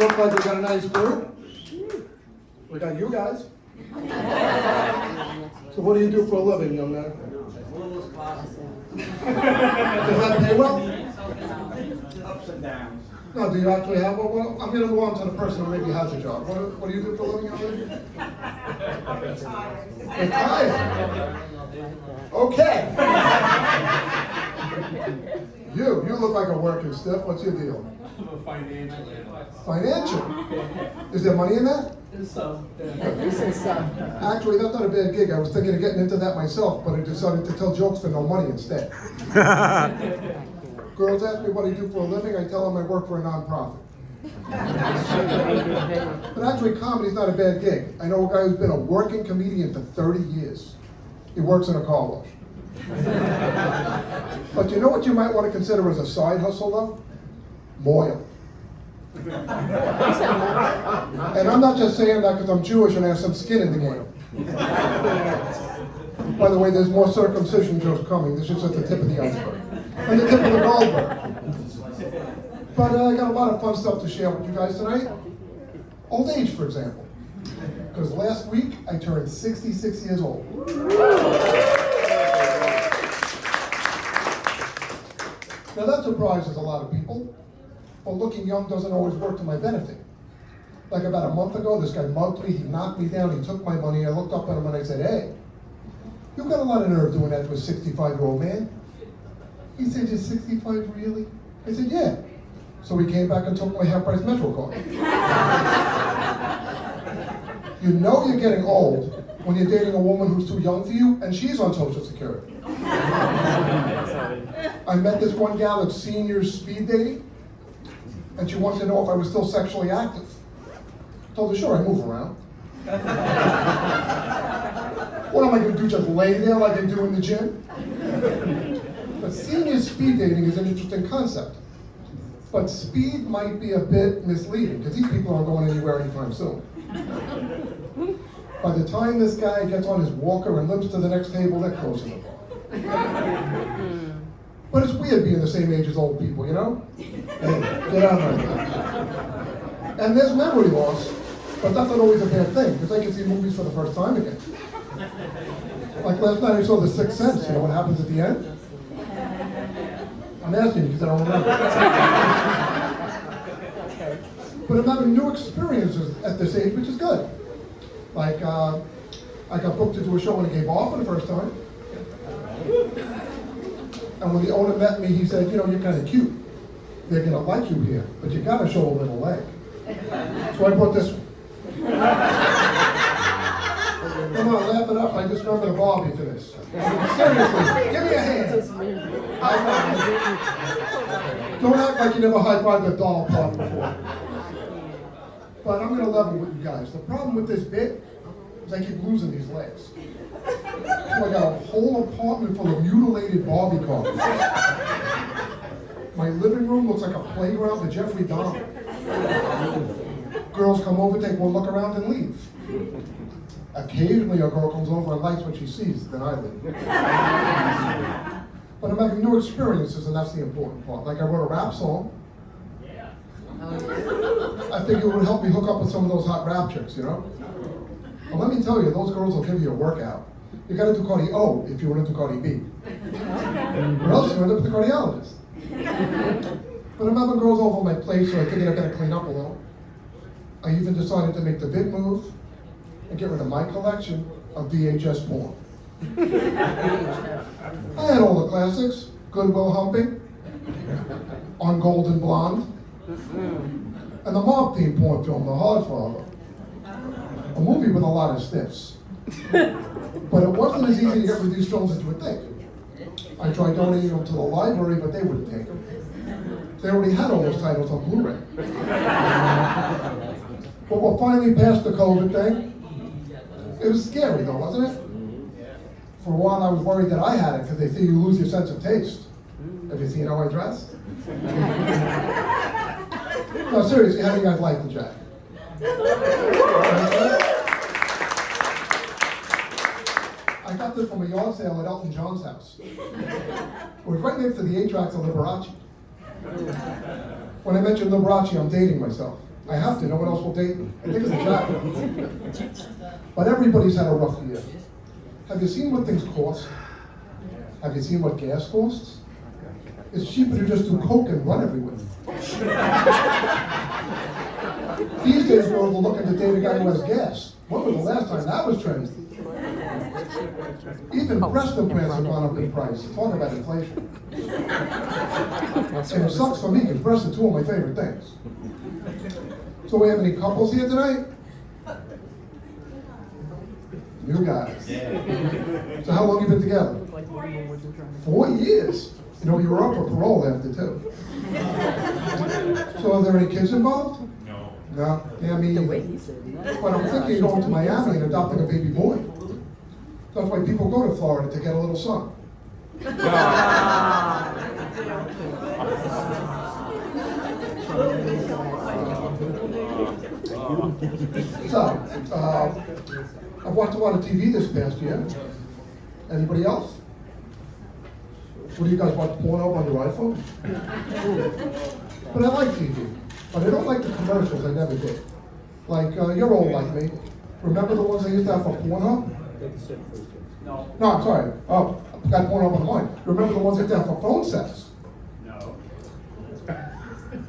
Look like we got a nice group. We got you guys. So what do you do for a living, young man? Does that pay well? Ups and downs. No, do you actually have one? Well, I'm going to go on to the person who maybe has a job. What do you do for a living, young man? Retired. Okay. You look like a working stiff. What's your deal? I'm a financial analyst. Financial? Is there money in that? Actually, that's not a bad gig. I was thinking of getting into that myself, but I decided to tell jokes for no money instead. Girls ask me what I do for a living. I tell them I work for a nonprofit. But actually, comedy's not a bad gig. I know a guy who's been a working comedian for 30 years. He works in a car wash. But you know what you might want to consider as a side hustle, though? Moil. And I'm not just saying that because I'm Jewish and I have some skin in the game. By the way, there's more circumcision jokes coming. This is just the tip of the iceberg. And the tip of the Goldberg. But I got a lot of fun stuff to share with you guys tonight. Old age, for example. Because last week, I turned 66 years old. Now that surprises a lot of people. But looking young doesn't always work to my benefit. Like about a month ago, this guy mugged me, he knocked me down, he took my money, I looked up at him and I said, "Hey, you've got a lot of nerve doing that to a 65-year-old man." He said, "You're 65, really?" I said, "Yeah." So he came back and took my half-price Metro card. You know you're getting old when you're dating a woman who's too young for you and she's on Social Security. I met this one gal at seniors speed dating, and she wanted to know if I was still sexually active. I told her, sure, I move around. What am I going to do, just lay there like I do in the gym? But senior speed dating is an interesting concept. But speed might be a bit misleading, because these people aren't going anywhere anytime soon. By the time this guy gets on his walker and limps to the next table, they're closing the bar. But it's weird being the same age as old people, you know? Hey, get out of there. And there's memory loss, but that's not always a bad thing, because I can see movies for the first time again. Like last night I saw The Sixth Sense, you know what happens at the end? I'm asking you because I don't remember. But I'm having new experiences at this age, which is good. Like, I got booked to do a show in a gay bar for the first time. And when the owner met me, he said, "You know, you're kind of cute. They're going to like you here, but you got to show a little leg." So I brought this one. Come on, laugh it up. I just remember the Barbie for this. Seriously, give me a hand. Don't act like you never high-fived a doll part before. But I'm going to level with you guys. The problem with this bit is I keep losing these legs. So I got a whole apartment full of mutilated Barbie cars. My living room looks like a playground for Jeffrey Dahmer. Girls come over, take one look around, and leave. Occasionally a girl comes over and likes what she sees, then I leave. But I'm having new experiences, and that's the important part. Like I wrote a rap song. I think it would help me hook up with some of those hot rap chicks, you know? Well, let me tell you, those girls will give you a workout. You gotta do Cardi O if you want to do Cardi B. Or else you end up with the cardiologist. But I'm having girls over my place, so I figured I gotta clean up a little. I even decided to make the big move and get rid of my collection of VHS porn. I had all the classics: Goodwill Humping, On Golden Blonde, and the mob theme porn film, The Hardfather. A movie with a lot of stiffs. But it wasn't as easy to get rid of these films as you would think. I tried donating them to the library, but they wouldn't take them. They already had all those titles on Blu-ray. But we're finally past the COVID thing. It was scary though, wasn't it? For a while I was worried that I had it because they say you lose your sense of taste. Have you seen how I dress? No, seriously, how do you guys like the jacket? I got this from a yard sale at Elton John's house. It was right next to the 8 tracks of Liberace. When I mention Liberace, I'm dating myself. I I have to, no one else will date me. I think it's a job. But everybody's had a rough year. Have you seen what things cost? Have you seen what gas costs? It's cheaper to just do coke and run everywhere. These days, we're looking to date a guy who has gas. When was the last time that was trendy? Even breast implants have gone up in price. Talk about inflation. And it sucks for me because breasts are two of my favorite things. So we have any couples here tonight? You guys. So how long have you been together? 4 years. You know, you were up for parole after 2. So are there any kids involved? No. No? Yeah, me either. But I'm thinking of going to Miami and adopting a baby boy. That's why people go to Florida, to get a little son. So, I've watched a lot of TV this past year. Anybody else? What do you guys watch, porno on your iPhone? But I like TV. But I don't like the commercials, I never did. Like, you're old like me. Remember the ones I used to have for Pornhub? No. No, I'm sorry. Oh, I got Pornhub on mine. Remember the ones I used to have for phone sex? No.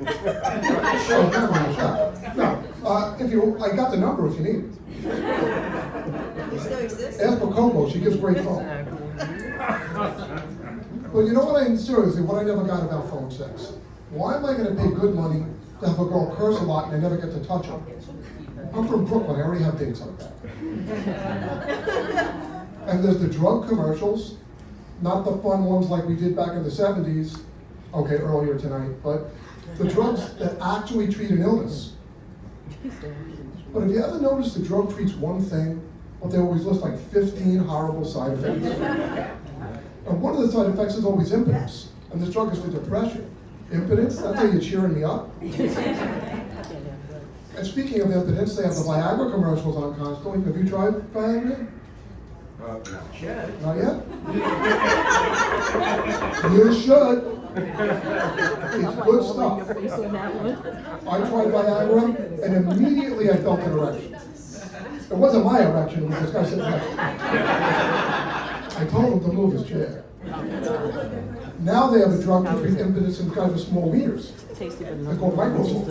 Oh, never mind, shut up. No, if you, I got the number if you need it. It still exists? Ask for Coco, she gives great phone. Well, you know what seriously, what I never got about phone sex? Why am I gonna pay good money to have a girl curse a lot and I never get to touch her? I'm from Brooklyn, I already have dates like that. And there's the drug commercials, not the fun ones like we did back in the 70s, okay, earlier tonight, but the drugs that actually treat an illness. But have you ever noticed the drug treats one thing, but they always list like 15 horrible side effects? And one of the side effects is always impotence, and this drug is for depression. Impotence, that's how you're cheering me up. And speaking of impotence, they have the Viagra commercials on constantly. Have you tried Viagra? Not yet? You should. It's good stuff. I tried Viagra, and immediately I felt an erection. It wasn't my erection, it was this guy sitting next to me. I told him to move his chair. Now they have a drug to treat impotence in kind of small meters. They're called Microsoft.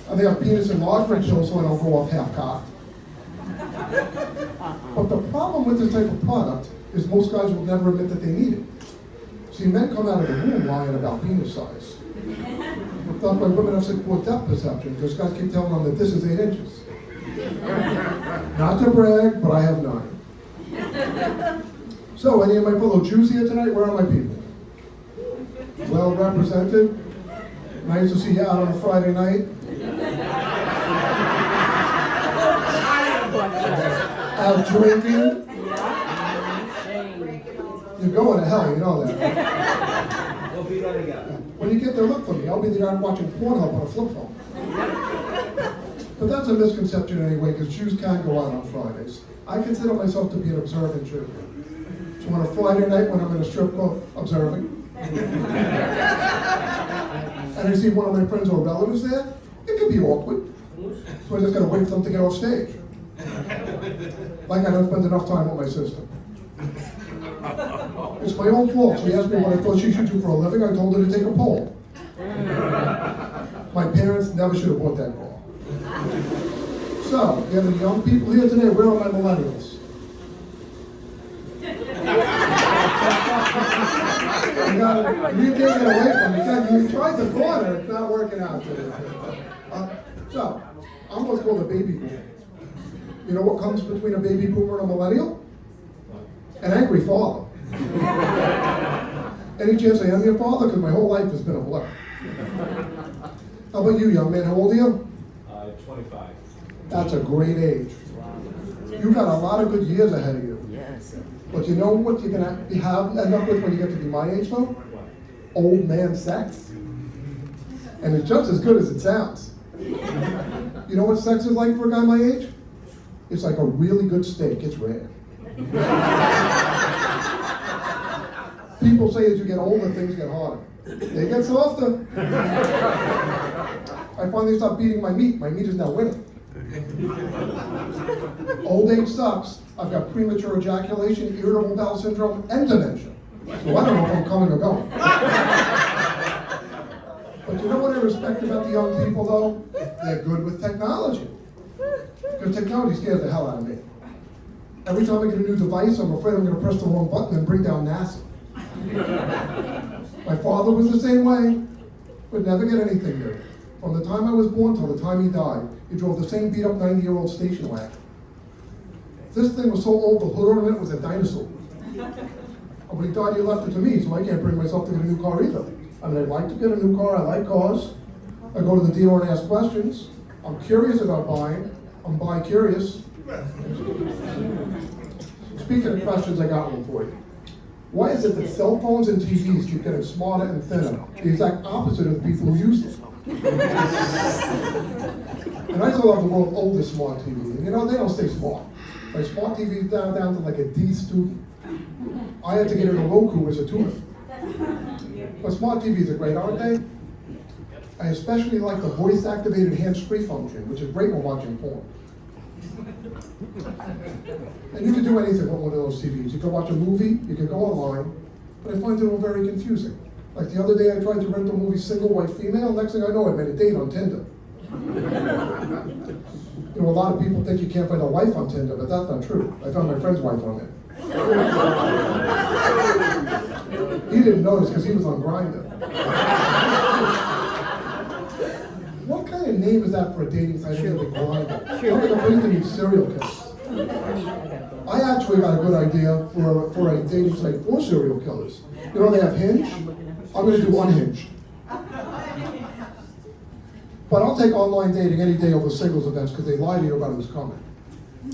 And they have penis enlargement pills so I don't go off half-cocked. But the problem with this type of product is most guys will never admit that they need it. See, men come out of the womb lying about penis size. That's why women have 6-foot depth perception, because guys keep telling them that this is 8 inches. Not to brag, but I have 9. So, any of my fellow Jews here tonight? Where are my people? Well represented. Nice to see you out on a Friday night. Out drinking. You're going to hell, you know that. We'll be there together. When you get there, look for me. I'll be there watching Pornhub on a flip phone. But that's a misconception anyway, because Jews can't go out on Fridays. I consider myself to be an observant Jew. So on a Friday night when I'm in a strip club observing, and I see one of my friends or relatives there, it could be awkward. So I just gotta wait for them to get off stage. Like I don't spend enough time with my sister. It's my own fault. She asked me what I thought she should do for a living. I told her to take a poll. My parents never should have bought that ball. So, we have any young people here today. Where are my millennials? You can't get away from me. You tried the corner, it's not working out today. So, I'm what's called a baby boomer. You know what comes between a baby boomer and a millennial? An angry father. Any chance I am your father? Because my whole life has been a blur. How about you, young man? How old are you? 25. That's a great age. You got a lot of good years ahead of you. Yes. But you know what you're gonna end up with when you get to be my age, though? Old man sex. And it's just as good as it sounds. You know what sex is like for a guy my age? It's like a really good steak. It's rare. People say as you get older, things get harder. They get softer. I finally stopped beating my meat. My meat is now winning. Old age sucks. I've got premature ejaculation, irritable bowel syndrome, and dementia. So I don't know if I'm coming or going. But you know what I respect about the young people, though? They're good with technology. Because technology scares the hell out of me. Every time I get a new device, I'm afraid I'm going to press the wrong button and bring down NASA. My father was the same way, would never get anything new. From the time I was born till the time he died, he drove the same beat-up 90-year-old station wagon. This thing was so old, the hood ornament was a dinosaur. And when he died, he left it to me, so I can't bring myself to get a new car either. I mean, I'd like to get a new car, I like cars. I go to the dealer and ask questions. I'm curious about buying. I'm bi-curious. Speaking of questions, I got one for you. Why is it that cell phones and TVs keep getting smarter and thinner, the exact opposite of the people who use them? And I still have the world's oldest smart TV, and you know, they don't stay smart. My smart TV is down to like a D student. I had to get it a Roku as a tuner. But smart TVs are great, aren't they? I especially like the voice-activated hands-free function, which is great when watching porn. And you can do anything with one of those TVs. You can watch a movie, you can go online, but I find it all very confusing. Like the other day I tried to rent the movie Single White Female, next thing I know I made a date on Tinder. You know, a lot of people think you can't find a wife on Tinder, but that's not true. I found my friend's wife on there. He didn't notice because he was on Grindr. What kind of name is that for a dating site anyway, Grindr? I'm going to bring to me serial killers. I actually got a good idea for a dating site for serial killers. You know they have Hinge? I'm going to do Unhinged. But I'll take online dating any day over singles events because they lie to you about who's coming.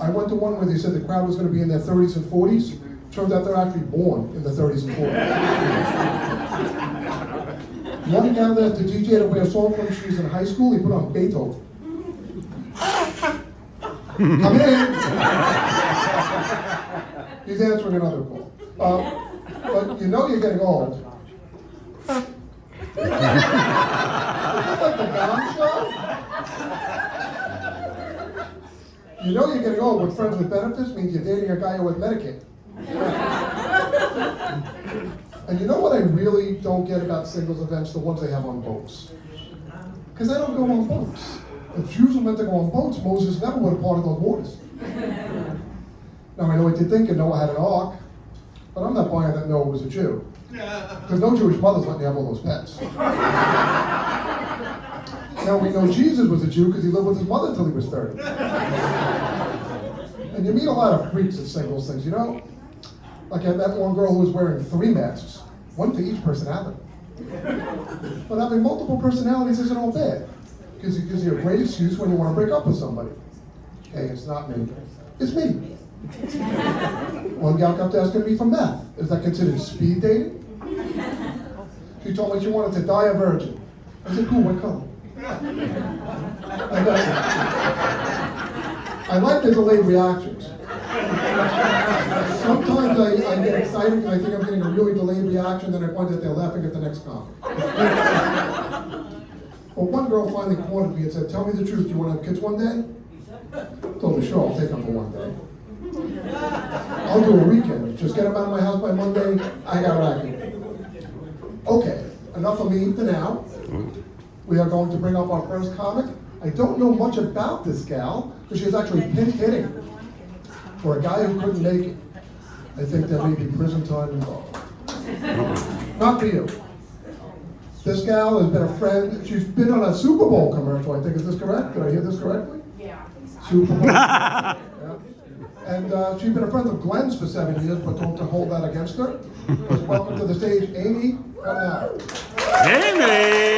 I went to one where they said the crowd was going to be in their 30s and 40s. Turns out they're actually born in the 30s and 40s. One gal that had to DJ to play a song when she was in high school, he put on Beethoven. Come in! He's answering another call. But you know you're getting old. Is this like the Gong Show? You know you're getting old when friends with benefits means you're dating a guy with Medicaid. And you know what I really don't get about singles events? The ones they have on boats. Because I don't go on boats. If Jews were meant to go on boats, Moses never would have parted those waters. Now I know what you're thinking, Noah had an ark, but I'm not buying that Noah was a Jew. Because no Jewish mother's letting you have all those pets. Now we know Jesus was a Jew because he lived with his mother until he was 30. And you meet a lot of freaks at singles things, you know? Like I met one girl who was wearing 3 masks, one to each personality. But having multiple personalities isn't all bad, because it gives you a great excuse when you want to break up with somebody. Hey, it's not me. It's me. One gal kept asking me for meth. Is that considered speed dating? She told me she wanted to die a virgin. I said, cool, what color? I like the delayed reactions. Sometimes I get excited because I think I'm getting a really delayed reaction, then I find that they're laughing at the next comment. Well, one girl finally cornered me and said, tell me the truth, do you want to have kids one day? I told her, sure, I'll take them for one day. I'll do a weekend. Just get them out of my house by Monday, I got racking. Okay, enough of me for now. We are going to bring up our first comic. I don't know much about this gal, but she's actually pinch hitting for a guy who couldn't make it. I think there may be prison time involved. Not for you. This gal has been a friend. She's been on a Super Bowl commercial, I think. Is this correct? Did I hear this correctly? Yeah. Super Bowl. Yeah. And she's been a friend of Glenn's for 7 years, but don't hold that against her. Let's welcome to the stage, Amy. Come now. Amy!